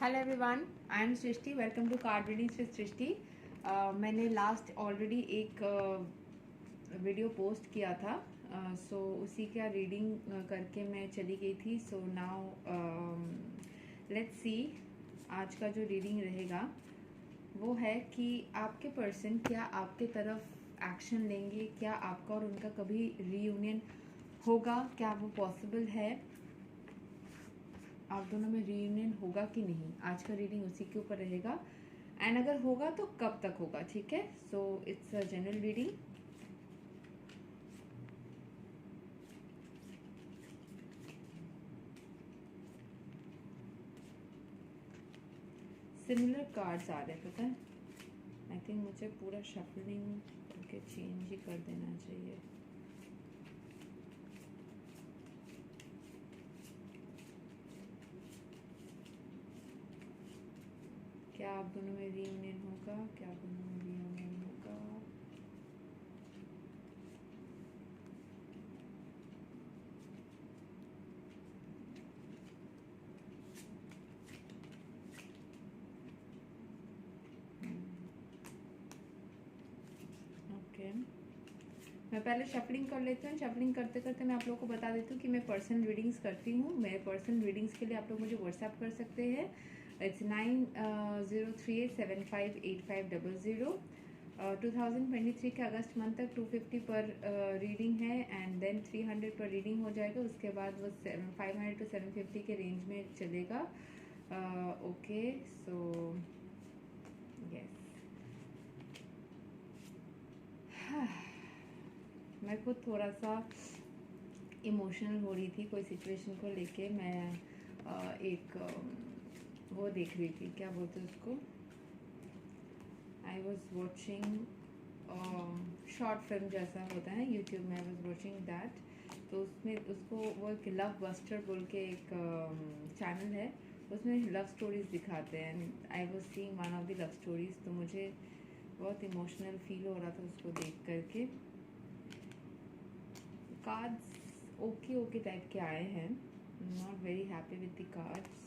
Hello everyone, I am Srishti. Welcome to card readings with Srishti. मैंने last already एक video post किया था, सो उसी का रीडिंग करके मैं चली गई थी। सो नाउ लेट्स सी आज का जो रीडिंग रहेगा वो है कि आपके पर्सन क्या आपके तरफ एक्शन लेंगे, क्या आपका और उनका कभी रीयूनियन होगा, क्या वो पॉसिबल है, आप दोनों में रीयूनियन होगा कि नहीं। आज का रीडिंग उसी के ऊपर रहेगा एंड अगर होगा तो कब तक होगा, ठीक है। So it's a general reading. Similar cards आ रहे हैं, पता है। आई थिंक मुझे पूरा शफलिंग करके चेंज ही कर देना चाहिए। क्या आप दोनों में रीयूनियन होगा, क्या आप दोनों में रीयूनियन होगा। ओके, मैं पहले शफलिंग कर लेती हूँ। शफलिंग करते करते मैं आप लोगों को बता देती हूँ कि मैं पर्सनल रीडिंग्स करती हूँ। मेरे पर्सनल रीडिंग्स के लिए आप लोग मुझे व्हाट्सएप कर सकते हैं। इट्स 9038758500। 2023 के अगस्त मंथ तक 250 पर रीडिंग है एंड देन 300 पर रीडिंग हो जाएगा। उसके बाद वो 500 to 750 के रेंज में चलेगा। Okay, so yes. मैं खुद थोड़ा सा इमोशनल हो रही थी कोई सिचुएशन को लेके। मैं एक वो देख रही थी, क्या बोलते हैं उसको, I was watching short film जैसा होता है यूट्यूब में। आई वॉज वॉचिंग दैट, तो उसमें उसको वो एक लव बस्टर बोल के एक चैनल है, उसमें लव स्टोरीज दिखाते हैं। I was seeing one of the love stories, तो मुझे बहुत इमोशनल फील हो रहा था उसको देख करके। कार्ड्स ओके ओके टाइप के आए हैं, not very happy with the cards.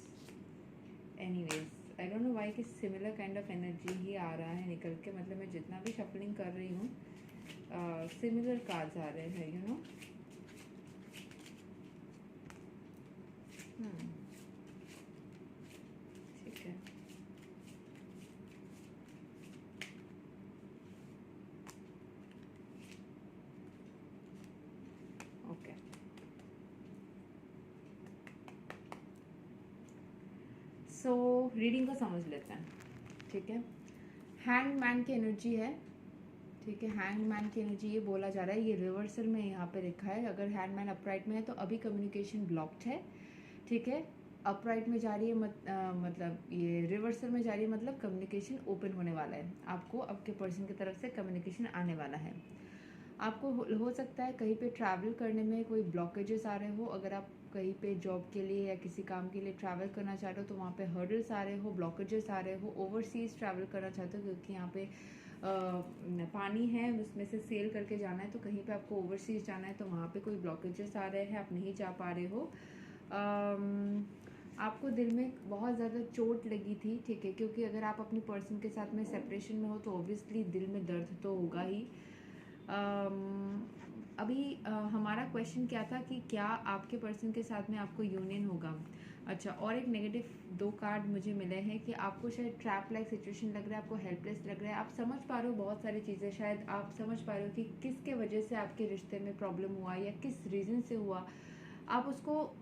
Anyways, I don't know why कि सिमिलर काइंड ऑफ एनर्जी ही आ रहा है निकल के। मतलब मैं जितना भी शफलिंग कर रही हूँ सिमिलर कार्ड्स आ रहे हैं, यू नो। ठीक है, ओके। सो रीडिंग को समझ लेते हैं, ठीक है। हैंगमैन की एनर्जी है, ठीक है। हैंगमैन की एनर्जी ये बोला जा रहा है, ये रिवर्सल में यहाँ पे लिखा है। अगर हैंगमैन अपराइट में है तो अभी कम्युनिकेशन ब्लॉक्ड है, ठीक है। अपराइट में जा रही है मतलब ये रिवर्सल में जा रही है, मतलब कम्युनिकेशन ओपन होने वाला है। आपको आपके पर्सन की तरफ से कम्युनिकेशन आने वाला है। आपको हो सकता है कहीं पे ट्रैवल करने में कोई ब्लॉकेजेस आ रहे हो। अगर आप कहीं पे जॉब के लिए या किसी काम के लिए ट्रैवल करना चाह रहे हो तो वहाँ पे हर्डल्स आ रहे हो, ब्लॉकेजेस आ रहे हो। ओवरसीज ट्रैवल करना चाहते हो क्योंकि यहाँ पे पानी है, उसमें से सेल करके जाना है, तो कहीं पे आपको ओवरसीज जाना है तो वहाँ पे कोई ब्लॉकेजेस आ रहे हैं, आप नहीं जा पा रहे हो। आपको दिल में बहुत ज़्यादा चोट लगी थी, ठीक है, क्योंकि अगर आप अपने पर्सन के साथ में सेपरेशन में हो तो ऑब्वियसली दिल में दर्द तो होगा ही। अभी हमारा क्वेश्चन क्या था कि क्या आपके पर्सन के साथ में आपको यूनियन होगा। अच्छा, और एक नेगेटिव 2 कार्ड मुझे मिले हैं कि आपको शायद ट्रैप लाइक सिचुएशन लग रहा है, आपको हेल्पलेस लग रहा है। आप समझ पा रहे हो बहुत सारी चीज़ें, शायद आप समझ पा रहे हो कि किसके वजह से आपके रिश्ते में प्रॉब्लम हुआ या किस रीज़न से हुआ। आप उसको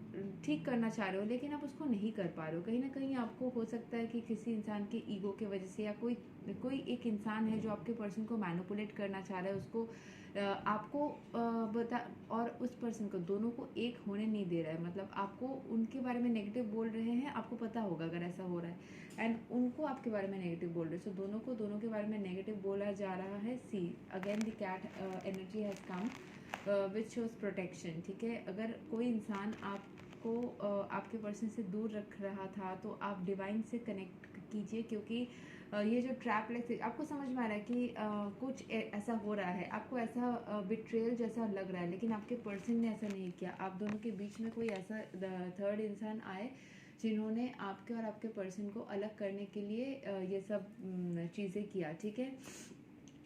ठीक करना चाह रहे हो लेकिन आप उसको नहीं कर पा रहे हो। कहीं ना कहीं आपको हो सकता है कि किसी इंसान के ईगो के वजह से, या कोई एक इंसान है जो आपके पर्सन को मैनिपुलेट करना चाह रहा है, उसको आपको बता, और उस पर्सन को, दोनों को एक होने नहीं दे रहा है। मतलब आपको उनके बारे में नेगेटिव बोल रहे हैं, आपको पता होगा अगर ऐसा हो रहा है, एंड उनको आपके बारे में नेगेटिव बोल रहे हैं। सो दोनों के बारे में नेगेटिव बोला जा रहा है। See again the card energy has come which shows protection, ठीक है। अगर कोई इंसान आपको आपके पर्सन से दूर रख रहा था तो आप डिवाइन से कनेक्ट कीजिए, क्योंकि ये जो ट्रैप लाइक आपको समझ में आ रहा है कि कुछ ऐसा हो रहा है, आपको ऐसा बिट्रेयल जैसा लग रहा है, लेकिन आपके पर्सन ने ऐसा नहीं किया। आप दोनों के बीच में कोई ऐसा थर्ड इंसान आए जिन्होंने आपके और आपके पर्सन को अलग करने के लिए ये सब चीज़ें किया, ठीक है।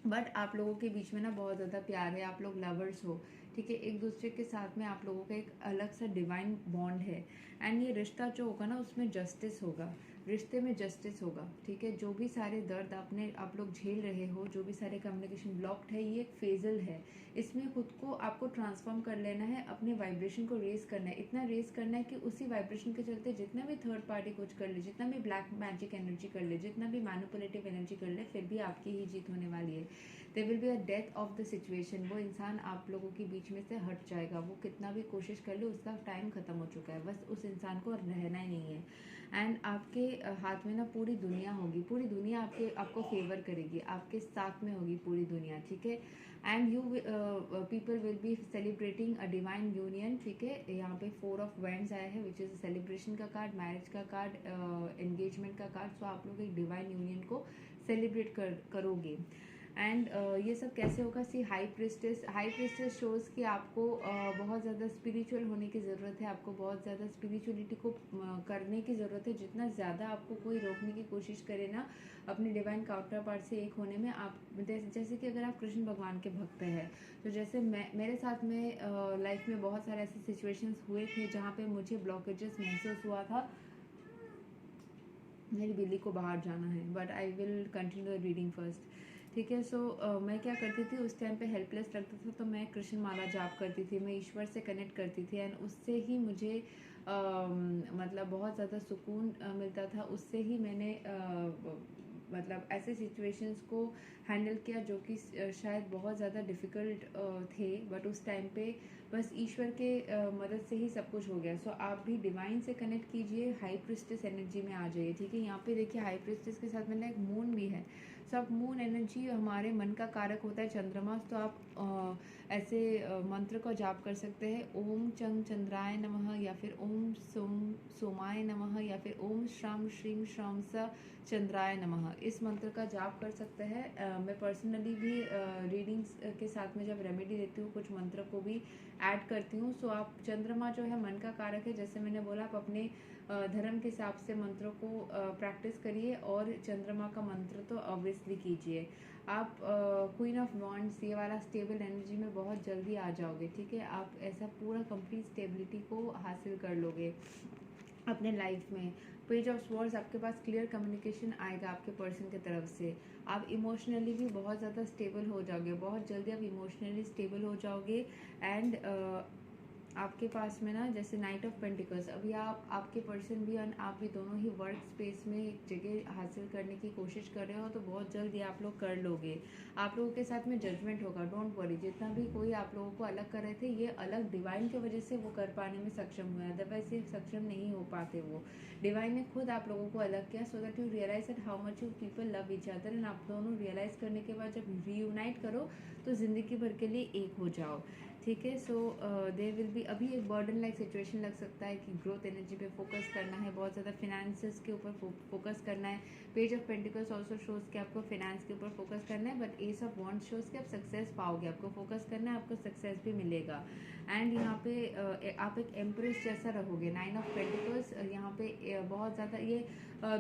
बट आप लोगों के बीच में ना बहुत ज़्यादा प्यार है, आप लोग लवर्स हो, ठीक है। एक दूसरे के साथ में आप लोगों का एक अलग सा डिवाइन बॉन्ड है। एंड ये रिश्ता जो होगा ना उसमें जस्टिस होगा, रिश्ते में जस्टिस होगा, ठीक है। जो भी सारे दर्द आप लोग झेल रहे हो, जो भी सारे कम्युनिकेशन ब्लॉक्ड है, ये एक फेजल है। इसमें खुद को आपको ट्रांसफॉर्म कर लेना है, अपने वाइब्रेशन को रेज करना है, इतना रेज करना है कि उसी वाइब्रेशन के चलते जितना भी थर्ड पार्टी कुछ कर ले, जितना भी ब्लैक मैजिक एनर्जी कर ले, जितना भी मैनिपुलेटिव एनर्जी कर ले, फिर भी आपकी ही जीत होने वाली है। There will be a death of the situation. वो इंसान आप लोगों के बीच में से हट जाएगा, वो कितना भी कोशिश कर ले उसका टाइम खत्म हो चुका है, बस उस इंसान को रहना ही नहीं है। एंड आपके हाथ में ना पूरी दुनिया होगी, पूरी दुनिया आपको फेवर करेगी, आपके साथ में होगी पूरी दुनिया, ठीक है। And you people will be celebrating a divine union, ठीक है। यहाँ पे 4 ऑफ वैंड्स आया है विच इज़ सेलिब्रेशन का कार्ड, मैरिज का कार्ड, एंगेजमेंट का कार्ड। सो आप लोग एक डिवाइन यूनियन को सेलिब्रेट करोगे। एंड ये सब कैसे होगा? सी हाई प्रिस्टेस शोज़ कि आपको बहुत ज़्यादा स्पिरिचुअल होने की ज़रूरत है, आपको बहुत ज़्यादा स्पिरिचुअलिटी को करने की ज़रूरत है। जितना ज़्यादा आपको कोई रोकने की कोशिश करे ना अपने डिवाइन काउंटर पार्ट से एक होने में, आप जैसे कि अगर आप कृष्ण भगवान के भक्त हैं, तो जैसे मेरे साथ में लाइफ में बहुत सारे ऐसे सिचुएशंस हुए थे जहाँ पे मुझे ब्लॉकेजेस महसूस हुआ था। मेरी बिल्ली को बाहर जाना है, but I will continue the reading first, ठीक है। सो मैं क्या करती थी उस टाइम पे, हेल्पलेस लगता था तो मैं कृष्ण माला जाप करती थी, मैं ईश्वर से कनेक्ट करती थी। एंड उससे ही मुझे मतलब बहुत ज़्यादा सुकून मिलता था। उससे ही मैंने मतलब ऐसे सिचुएशंस को हैंडल किया जो कि शायद बहुत ज़्यादा डिफ़िकल्ट थे, बट उस टाइम पे बस ईश्वर के मदद से ही सब कुछ हो गया। सो आप भी डिवाइन से कनेक्ट कीजिए, हाई प्रिस्टेस एनर्जी में आ जाइए, ठीक है। यहाँ पे देखिए हाई प्रिस्टेस के साथ मैंने एक मून भी है। सो आप मून एनर्जी हमारे मन का कारक होता है, चंद्रमा। तो आप ऐसे मंत्र का जाप कर सकते हैं, ओम चंग चंद्राय नमः, या फिर ओम सोमाय नमः, या फिर ओम श्रम श्रीम श्रम स चंद्राय नमः। इस मंत्र का जाप कर सकते हैं। मैं पर्सनली भी रीडिंग्स के साथ में जब रेमेडी देती हूँ कुछ मंत्र को भी ऐड करती हूँ। सो आप, चंद्रमा जो है मन का कारक है, जैसे मैंने बोला, आप अपने धर्म के हिसाब से मंत्रों को प्रैक्टिस करिए, और चंद्रमा का मंत्र तो ऑब्वियसली कीजिए। आप क्वीन ऑफ वॉन्ड्स, ये वाला स्टेबल एनर्जी में बहुत जल्दी आ जाओगे, ठीक है। आप ऐसा पूरा कंप्लीट स्टेबिलिटी को हासिल कर लोगे अपने लाइफ में। पेज ऑफ स्वॉर्ड्स, आपके पास क्लियर कम्युनिकेशन आएगा आपके पर्सन की तरफ से। आप इमोशनली भी बहुत ज़्यादा स्टेबल हो जाओगे, बहुत जल्दी आप इमोशनली स्टेबल हो जाओगे। एंड आपके पास में ना जैसे नाइट ऑफ पेंटिकल्स, अभी आपके पर्सन भी और आप भी दोनों ही वर्क स्पेस में एक जगह हासिल करने की कोशिश कर रहे हो, तो बहुत जल्दी आप लोग कर लोगे। आप लोगों के साथ में जजमेंट होगा, डोंट वरी। जितना भी कोई आप लोगों को अलग कर रहे थे, ये अलग डिवाइन की वजह से वो कर पाने में सक्षम हुए, अदरवाइज ये सक्षम नहीं हो पाते। वो डिवाइन ने खुद आप लोगों को अलग किया, so that you realise that how much you people love each other. And आप दोनों रियलाइज करने के बाद जब रीयूनाइट करो तो ज़िंदगी भर के लिए एक हो जाओ, ठीक है। सो देयर विल बी, अभी एक बर्डन लाइक सिचुएशन लग सकता है कि ग्रोथ एनर्जी पे फोकस करना है, बहुत ज़्यादा फिनेंसेस के ऊपर फोकस करना है। Page of pentacles also shows कि आपको फिनेंस के ऊपर फोकस करना है, but S of wands shows कि आप सक्सेस पाओगे, आपको फोकस करना है, आपको सक्सेस भी मिलेगा। एंड यहाँ पे आप एक एम्प्रेस जैसा रहोगे। 9 ऑफ पेंटिकल्स यहाँ पे बहुत ज़्यादा ये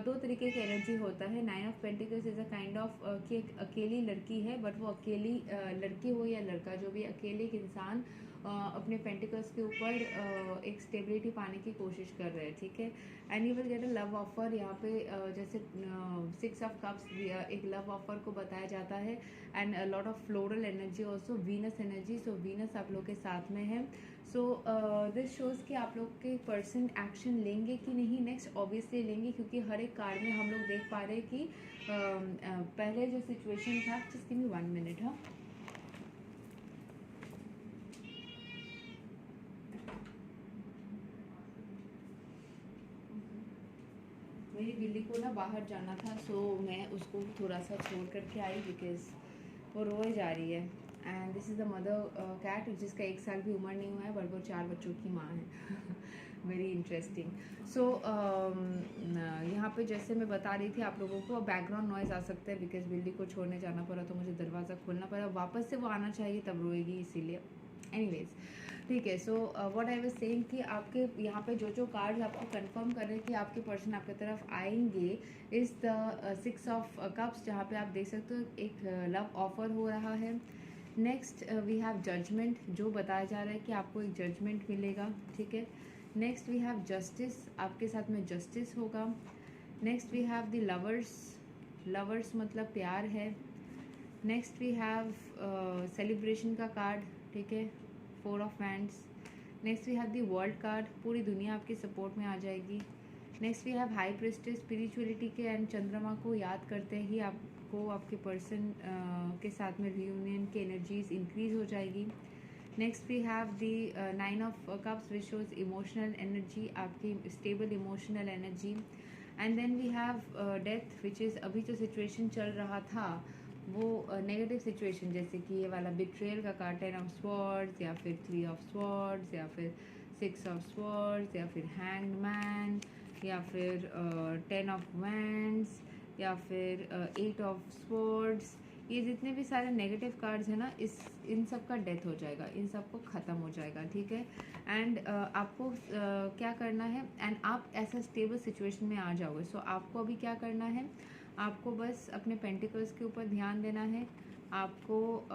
दो तरीके की एनर्जी होता है। 9 of pentacles is a kind of कि एक अकेली लड़की है, बट वो अकेली लड़की हो या लड़का, जो भी अकेले एक इंसान अपने पेंटिकल्स के ऊपर एक स्टेबिलिटी पाने की कोशिश कर रहे हैं, ठीक है। And you will get a love offer. यहाँ पे जैसे 6 ऑफ कप्स एक लव ऑफर को बताया जाता है। And lot of floral energy also, Venus energy. So Venus आप लोग के साथ में है। सो दिस शोज़ कि आप लोग के पर्सन एक्शन लेंगे कि नहीं नेक्स्ट, ऑब्वियसली लेंगे, क्योंकि हर एक कार्ड में हम लोग देख पा रहे हैं कि पहले जो सिचुएशन था, जस्ट गिव मी 1 मिनट। हाँ, मेरी बिल्ली को ना बाहर जाना था, सो मैं उसको थोड़ा सा छोड़ करके आई, बिकॉज वो रोए जा रही है। And this is the mother cat, जिसका 1 साल भी उम्र नहीं हुआ है, बट वो 4 बच्चों की माँ है। Very interesting. सो यहाँ पे जैसे मैं बता रही थी आप लोगों को, बैकग्राउंड नॉइज़ आ सकता है, बिकॉज बिल्ली को छोड़ने जाना पड़ा तो मुझे दरवाज़ा खोलना पड़ा। वापस से वो आना चाहिए तब रोएगी, इसीलिए। एनीवेज, ठीक है। So what I was saying कि आपके यहाँ पे जो जो कार्ड्स आपको कंफर्म कर रहे हैं कि आपके पर्सन आपकी तरफ आएंगे इज़ द 6 ऑफ कप्स, जहाँ पे आप देख सकते हो एक लव ऑफर हो रहा है। नेक्स्ट वी हैव जजमेंट, जो बताया जा रहा है कि आपको एक जजमेंट मिलेगा, ठीक है। नेक्स्ट वी हैव जस्टिस, आपके साथ में जस्टिस होगा। Next we have the lovers, lovers मतलब प्यार है। नेक्स्ट वी हैव सेलिब्रेशन का कार्ड, ठीक है, 4 of hands. Next we have the world card, पूरी दुनिया आपके सपोर्ट में आ जाएगी। Next we have high priestess, spirituality के एंड चंद्रमा को याद करते ही आपको आपके पर्सन के साथ में रियूनियन की एनर्जीज इंक्रीज हो जाएगी। Next we have the 9 of cups which shows emotional energy, आपकी stable emotional energy. And then we have death which is अभी जो सिचुएशन चल रहा था वो नेगेटिव सिचुएशन, जैसे कि ये वाला बिट्रेयल का कार्ड 10 ऑफ स्वॉर्ड्स या फिर 3 ऑफ स्वॉर्ड्स या फिर 6 ऑफ स्वॉर्ड्स या फिर हैंग्ड मैन या फिर 10 ऑफ वैंड्स या फिर 8 ऑफ स्वॉर्ड्स, ये जितने भी सारे नेगेटिव कार्ड्स हैं ना, इन सब का डेथ हो जाएगा, इन सब को ख़त्म हो जाएगा, ठीक है। एंड आपको क्या करना है, एंड आप ऐसा स्टेबल सिचुएशन में आ जाओगे। सो आपको अभी क्या करना है, आपको बस अपने पेंटिकल्स के ऊपर ध्यान देना है। आपको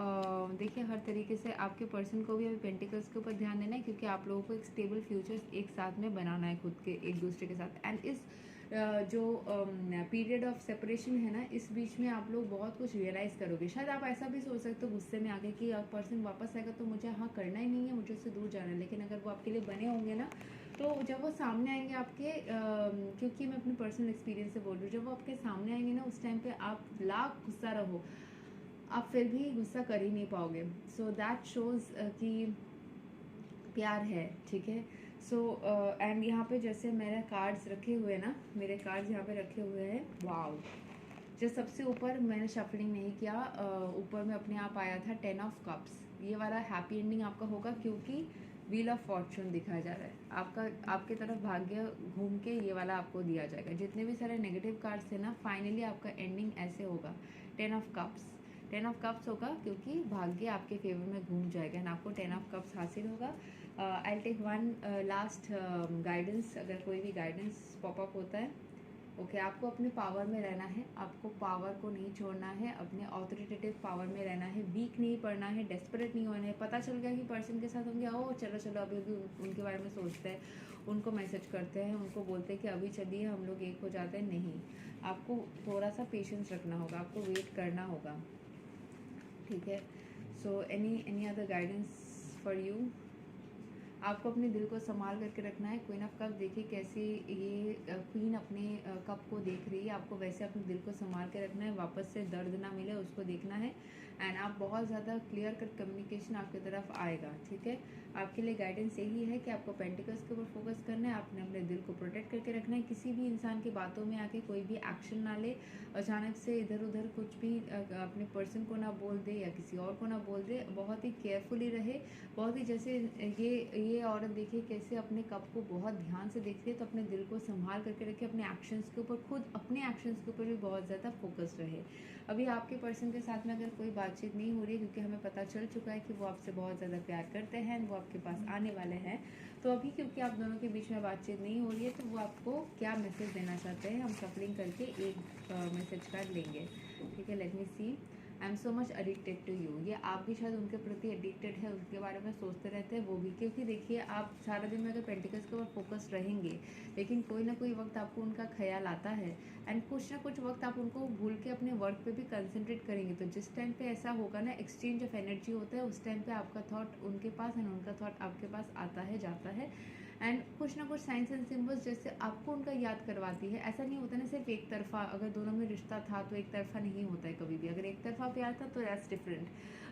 देखिए हर तरीके से आपके पर्सन को भी अभी पेंटिकल्स के ऊपर ध्यान देना है, क्योंकि आप लोगों को एक स्टेबल फ्यूचर एक साथ में बनाना है खुद के एक दूसरे के साथ। एंड इस जो पीरियड ऑफ सेपरेशन है ना, इस बीच में आप लोग बहुत कुछ रियलाइज़ करोगे। शायद आप ऐसा भी सोच सकते हो गुस्से में आके कि पर्सन वापस आएगा तो मुझे हाँ करना ही नहीं है, मुझे उससे दूर जाना है। लेकिन अगर वो आपके लिए बने होंगे ना, तो जब वो सामने आएंगे आपके क्योंकि मैं अपने पर्सनल एक्सपीरियंस से बोल रही हूँ, जब वो आपके सामने आएंगे ना, उस टाइम पे आप लाख गुस्सा रहो, आप फिर भी गुस्सा कर ही नहीं पाओगे। सो दैट शोज़ कि प्यार है, ठीक है। सो एंड यहाँ पे जैसे मेरे कार्ड्स रखे हुए हैं ना, मेरे कार्ड्स यहाँ पे रखे हुए हैं, वाओ। जो सबसे ऊपर मैंने शफलिंग नहीं किया, ऊपर में अपने आप आया था 10 ऑफ कप्स। ये वाला हैप्पी एंडिंग आपका होगा, क्योंकि व्हील ऑफ फॉर्चून दिखाया जा रहा है आपका, आपके तरफ भाग्य घूम के ये वाला आपको दिया जाएगा। जितने भी सारे नेगेटिव कार्ड्स थे ना, फाइनली आपका एंडिंग ऐसे होगा 10 ऑफ कप्स। 10 ऑफ कप्स होगा क्योंकि भाग्य आपके फेवर में घूम जाएगा एंड आपको 10 ऑफ कप्स हासिल होगा। I take one last guidance, अगर कोई भी गाइडेंस पॉपअप होता है, ओके आपको अपने पावर में रहना है, आपको पावर को नहीं छोड़ना है, अपने ऑथोरिटेटिव पावर में रहना है, वीक नहीं पड़ना है, डेस्परेट नहीं होना है। पता चल गया कि पर्सन के साथ होंगे, ओ चलो चलो अभी अभी उनके बारे में सोचते हैं, उनको मैसेज करते हैं, उनको बोलते हैं कि अभी चलिए हम लोग एक हो जाते हैं। नहीं, आपको थोड़ा सा पेशेंस रखना होगा, आपको वेट करना होगा, ठीक है। So any other guidance for you, आपको अपने दिल को संभाल करके रखना है। क्वीन ऑफ कप देखिए कैसे ये क्वीन अपने कप को देख रही है, आपको वैसे अपने दिल को संभाल के रखना है, वापस से दर्द ना मिले उसको देखना है। एंड आप बहुत ज़्यादा क्लियर कट कम्युनिकेशन आपकी तरफ आएगा, ठीक है। आपके लिए गाइडेंस यही है कि आपको पेंटिकल्स के ऊपर फोकस करना है, आपने अपने दिल को प्रोटेक्ट करके रखना है, किसी भी इंसान की बातों में आके कोई भी एक्शन ना ले, अचानक से इधर उधर कुछ भी अपने पर्सन को ना बोल दे या किसी और को ना बोल दे, बहुत ही केयरफुली रहे, बहुत ही जैसे ये औरत देखिए कैसे अपने कप को बहुत ध्यान से देखती है, तो अपने दिल को संभाल करके रखे, अपने एक्शंस के ऊपर, खुद अपने एक्शंस के ऊपर भी बहुत ज़्यादा फोकस रहे। अभी आपके पर्सन के साथ में अगर कोई बातचीत नहीं हो रही है, क्योंकि हमें पता चल चुका है कि वो आपसे बहुत ज़्यादा प्यार करते हैं, वो आपके पास आने वाले हैं, तो अभी क्योंकि आप दोनों के बीच में बातचीत नहीं हो रही है, तो वो आपको क्या मैसेज देना चाहते हैं, हम सफलिंग करके एक मैसेज कार्ड लेंगे, ठीक है। Let me see. I am so much addicted to you, ये आप भी शायद उनके प्रति एडिक्टेड है, उनके बारे में सोचते रहते हैं वो भी, क्योंकि देखिए आप सारा दिन में अगर पेंटिकल्स के ऊपर फोकस रहेंगे, लेकिन कोई ना कोई वक्त आपको उनका ख्याल आता है, एंड कुछ ना कुछ वक्त आप उनको भूल के अपने वर्क पे भी कंसंट्रेट करेंगे। तो जिस टाइम पे ऐसा होगा ना, एक्सचेंज ऑफ एनर्जी होता है, उस टाइम पे आपका थॉट उनके पास एंड उनका थॉट आपके पास आता है जाता है, एंड कुछ ना कुछ साइंस एंड सिम्बल्स जैसे आपको उनका याद करवाती है। ऐसा नहीं होता ना सिर्फ एक तरफा, अगर दोनों में रिश्ता था तो एक तरफा नहीं होता है कभी भी, अगर एक तरफा प्यार था तो दैट्स डिफरेंट,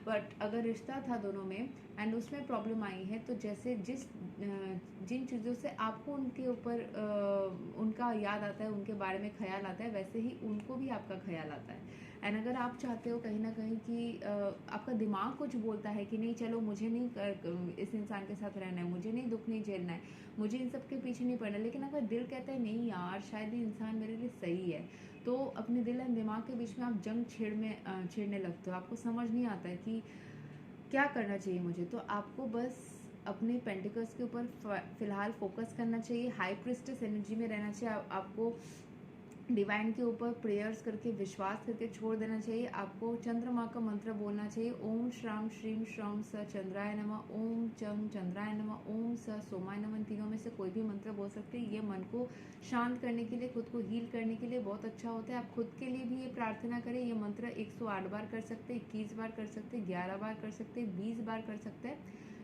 बट अगर रिश्ता था दोनों में एंड उसमें प्रॉब्लम आई है, तो जैसे जिन चीज़ों से आपको उनके ऊपर उनका याद आता है, उनके बारे में ख्याल आता है, वैसे ही उनको भी आपका ख्याल आता है। एंड अगर आप चाहते हो कहीं ना कहीं कि आपका दिमाग कुछ बोलता है कि नहीं चलो मुझे नहीं इस इंसान के साथ रहना है, मुझे नहीं दुख नहीं झेलना है, मुझे इन सब के पीछे नहीं पड़ना, लेकिन अगर दिल कहता है नहीं यार शायद ये इंसान मेरे लिए सही है, तो अपने दिल और दिमाग के बीच में आप जंग छेड़ने लगते हो, आपको समझ नहीं आता है कि क्या करना चाहिए मुझे। तो आपको बस अपने पेंटिकल्स के ऊपर फिलहाल फोकस करना चाहिए, हाई प्रिस्टेस एनर्जी में रहना चाहिए। आपको डिवाइन के ऊपर प्रेयर्स करके विश्वास करके छोड़ देना चाहिए। आपको चंद्रमा का मंत्र बोलना चाहिए, ओम श्राम श्रीम श्रम स चंद्राय नमः, ओम चम चंद्राय नमः, ओम स सोमाय नमः। तीनों में से कोई भी मंत्र बोल सकते हैं। ये मन को शांत करने के लिए, खुद को हील करने के लिए बहुत अच्छा होता है। आप खुद के लिए भी ये प्रार्थना करें। ये मंत्र 108 बार कर सकते हैं, 21 बार कर सकते हैं, 11 बार कर सकते हैं, 20 बार कर सकते हैं,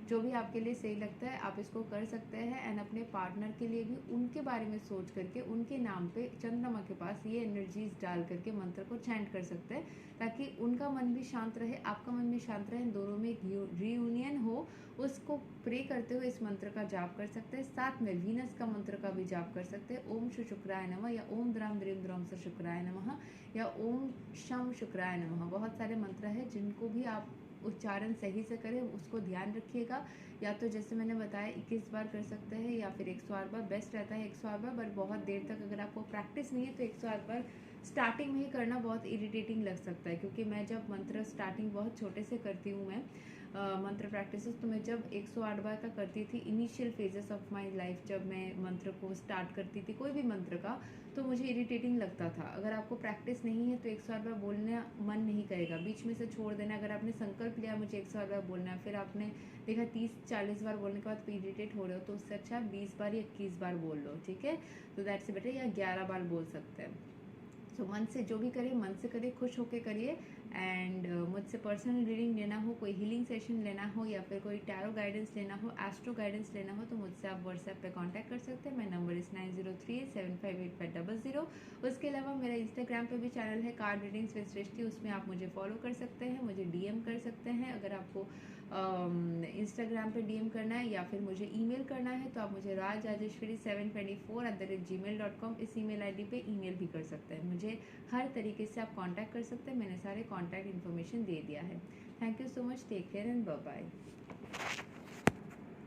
जो भी आपके लिए सही लगता है आप इसको कर सकते हैं। एंड अपने पार्टनर के लिए भी उनके बारे में सोच करके उनके नाम पे चंद्रमा के पास ये एनर्जीज डाल करके मंत्र को चैंट कर सकते हैं, ताकि उनका मन भी शांत रहे, आपका मन भी शांत रहे, दोनों में एक रीयूनियन हो। उसको प्रे करते हुए इस मंत्र का जाप कर सकते हैं। साथ में वीनस का मंत्र का भी जाप कर सकते हैं, ओम शुक्राय नमः, या ओम द्राम द्रीम द्रम से शुक्राय नमः, या ओम शम शुक्राय नमः। बहुत सारे मंत्र हैं जिनको भी आप उच्चारण सही से करें, उसको ध्यान रखिएगा। या तो जैसे मैंने बताया 21 बार कर सकते हैं, या फिर 108 बार बेस्ट रहता है। 108 बार, बट बहुत देर तक अगर आपको प्रैक्टिस नहीं है तो 108 बार स्टार्टिंग में ही करना बहुत इरिटेटिंग लग सकता है, क्योंकि मैं जब मंत्र स्टार्टिंग बहुत छोटे से करती हूँ मैं मंत्र प्रैक्टिसेस, तो मैं जब 108 बार का करती थी initial phases of my life, जब मैं मंत्र को स्टार्ट करती थी कोई भी मंत्र का, तो मुझे इरिटेटिंग लगता था। अगर आपको प्रैक्टिस नहीं है तो 108 बार बोलना मन नहीं करेगा, बीच में से छोड़ देना। अगर आपने संकल्प लिया मुझे 108 बार बोलना है, फिर आपने देखा 30-40 बार बोलने के बाद इरिटेट हो रहे हो, तो उससे अच्छा 20 बार या 21 बार बोल लो, ठीक है। तो दैट्स बेटर, या 11 बार बोल सकते हैं। सो मन से जो भी करिए मन से करिए, खुश होके करिए। एंड मुझसे पर्सनल रीडिंग लेना हो, कोई हीलिंग सेशन लेना हो, या फिर कोई टैरो गाइडेंस लेना हो, एस्ट्रो गाइडेंस लेना हो, तो मुझसे आप व्हाट्सएप पे कांटेक्ट कर सकते हैं। मेरा नंबर इस 9038758500। उसके अलावा मेरा इंस्टाग्राम पे भी चैनल है कार्ड रीडिंग्स विद सृष्टि, उसमें आप मुझे फॉलो कर सकते हैं, मुझे डीएम कर सकते हैं। अगर आपको इंस्टाग्राम पे डीएम करना है या फिर मुझे ईमेल करना है तो आप मुझे rajrajeshwari724@gmail.com इस ईमेल आईडी पे ईमेल भी कर सकते हैं। मुझे हर तरीके से आप कांटेक्ट कर सकते हैं, मैंने सारे कांटेक्ट इन्फॉर्मेशन दे दिया है। Thank you so much, take care and bye bye.